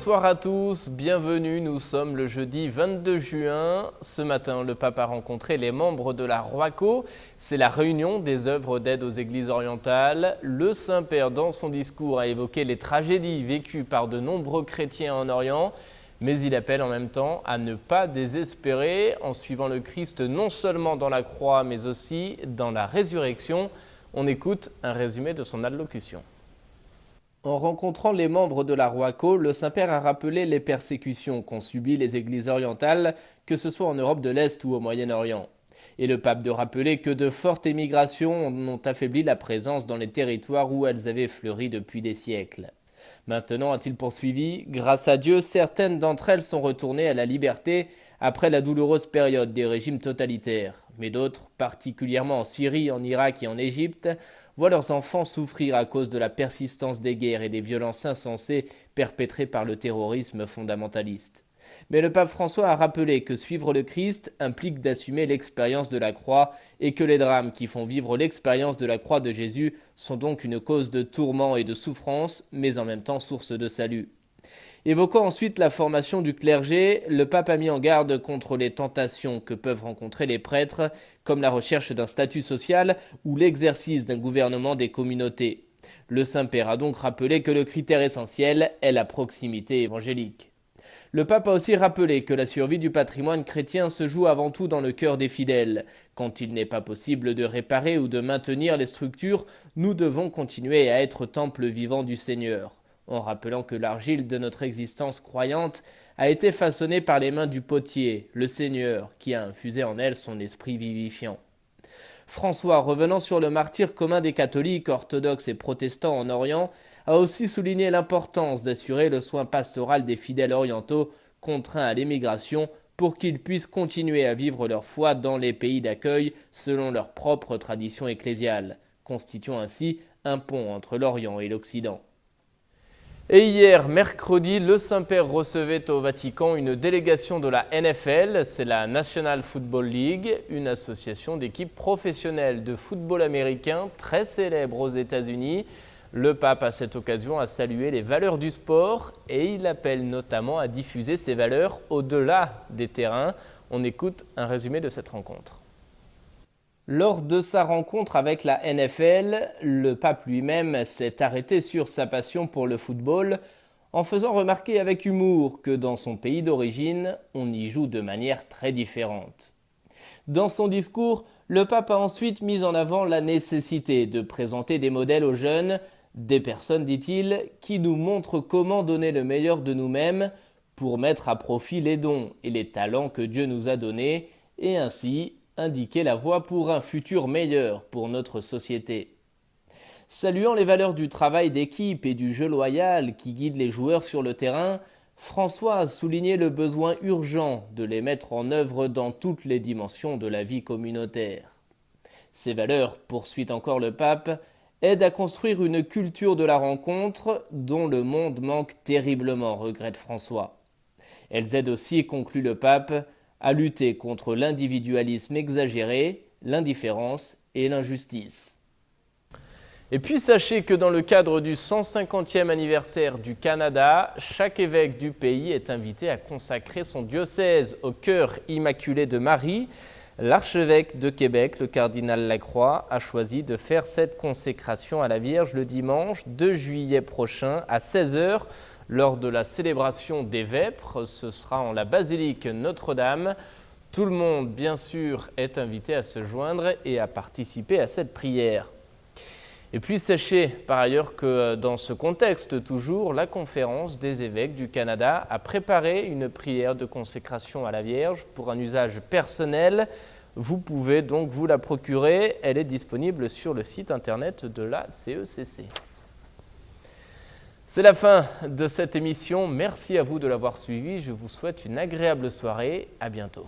Bonsoir à tous, bienvenue, nous sommes le jeudi 22 juin. Ce matin, le pape a rencontré les membres de la ROACO. C'est la réunion des œuvres d'aide aux églises orientales. Le Saint-Père, dans son discours, a évoqué les tragédies vécues par de nombreux chrétiens en Orient. Mais il appelle en même temps à ne pas désespérer en suivant le Christ non seulement dans la croix, mais aussi dans la résurrection. On écoute un résumé de son allocution. En rencontrant les membres de la ROACO, le Saint-Père a rappelé les persécutions qu'ont subies les églises orientales, que ce soit en Europe de l'Est ou au Moyen-Orient. Et le pape de rappeler que de fortes émigrations ont affaibli la présence dans les territoires où elles avaient fleuri depuis des siècles. Maintenant, a-t-il poursuivi, grâce à Dieu, certaines d'entre elles sont retournées à la liberté après la douloureuse période des régimes totalitaires. Mais d'autres, particulièrement en Syrie, en Irak et en Égypte, voient leurs enfants souffrir à cause de la persistance des guerres et des violences insensées perpétrées par le terrorisme fondamentaliste. Mais le pape François a rappelé que suivre le Christ implique d'assumer l'expérience de la croix et que les drames qui font vivre l'expérience de la croix de Jésus sont donc une cause de tourment et de souffrance, mais en même temps source de salut. Évoquant ensuite la formation du clergé, le pape a mis en garde contre les tentations que peuvent rencontrer les prêtres, comme la recherche d'un statut social ou l'exercice d'un gouvernement des communautés. Le Saint-Père a donc rappelé que le critère essentiel est la proximité évangélique. Le pape a aussi rappelé que la survie du patrimoine chrétien se joue avant tout dans le cœur des fidèles. Quand il n'est pas possible de réparer ou de maintenir les structures, nous devons continuer à être temple vivant du Seigneur, en rappelant que l'argile de notre existence croyante a été façonnée par les mains du potier, le Seigneur, qui a infusé en elle son esprit vivifiant. François, revenant sur le martyre commun des catholiques, orthodoxes et protestants en Orient, a aussi souligné l'importance d'assurer le soin pastoral des fidèles orientaux contraints à l'émigration pour qu'ils puissent continuer à vivre leur foi dans les pays d'accueil selon leur propre tradition ecclésiale, constituant ainsi un pont entre l'Orient et l'Occident. Et hier, mercredi, le Saint-Père recevait au Vatican une délégation de la NFL, c'est la National Football League, une association d'équipes professionnelles de football américain très célèbre aux États-Unis. Le pape, à cette occasion, a salué les valeurs du sport et il appelle notamment à diffuser ces valeurs au-delà des terrains. On écoute un résumé de cette rencontre. Lors de sa rencontre avec la NFL, le pape lui-même s'est arrêté sur sa passion pour le football en faisant remarquer avec humour que dans son pays d'origine, on y joue de manière très différente. Dans son discours, le pape a ensuite mis en avant la nécessité de présenter des modèles aux jeunes, des personnes, dit-il, qui nous montrent comment donner le meilleur de nous-mêmes pour mettre à profit les dons et les talents que Dieu nous a donnés et ainsi indiquer la voie pour un futur meilleur pour notre société. Saluant les valeurs du travail d'équipe et du jeu loyal qui guident les joueurs sur le terrain, François a souligné le besoin urgent de les mettre en œuvre dans toutes les dimensions de la vie communautaire. Ces valeurs, poursuit encore le pape, aident à construire une culture de la rencontre dont le monde manque terriblement, regrette François. Elles aident aussi, conclut le pape, à lutter contre l'individualisme exagéré, l'indifférence et l'injustice. Et puis sachez que dans le cadre du 150e anniversaire du Canada, chaque évêque du pays est invité à consacrer son diocèse au cœur immaculé de Marie. L'archevêque de Québec, le cardinal Lacroix, a choisi de faire cette consécration à la Vierge le dimanche 2 juillet prochain à 16h. Lors de la célébration des Vêpres, ce sera en la basilique Notre-Dame. Tout le monde, bien sûr, est invité à se joindre et à participer à cette prière. Et puis sachez par ailleurs que dans ce contexte toujours, la conférence des évêques du Canada a préparé une prière de consécration à la Vierge pour un usage personnel. Vous pouvez donc vous la procurer, elle est disponible sur le site internet de la CECC. C'est la fin de cette émission. Merci à vous de l'avoir suivi. Je vous souhaite une agréable soirée. À bientôt.